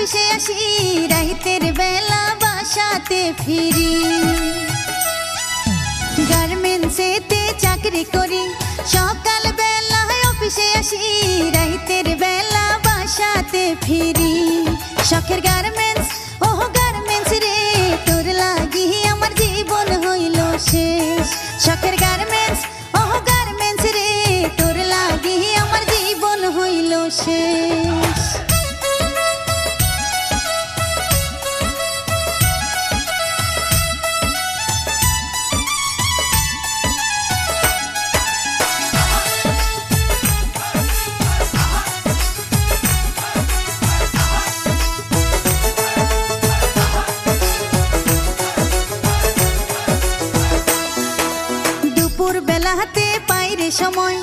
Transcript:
অফিসে আসি, রাইতের বেলা বাসাতে ফিরি। গার্মেন্টসেতে চাকরি করি, সকাল বেলা অফিসে আসি, রাইতের বেলা বাসাতে ফিরি। শখের গার্মেন্টস, ও গার্মেন্টস রে, তোর লাগি আমার জীবন হইল শেষ। শখের গার্মেন্টস, ও গার্মেন্টস রে, তোর লাগি আমার জীবন হইল শেষ। দুপুর বেলাতে পাইরে সময়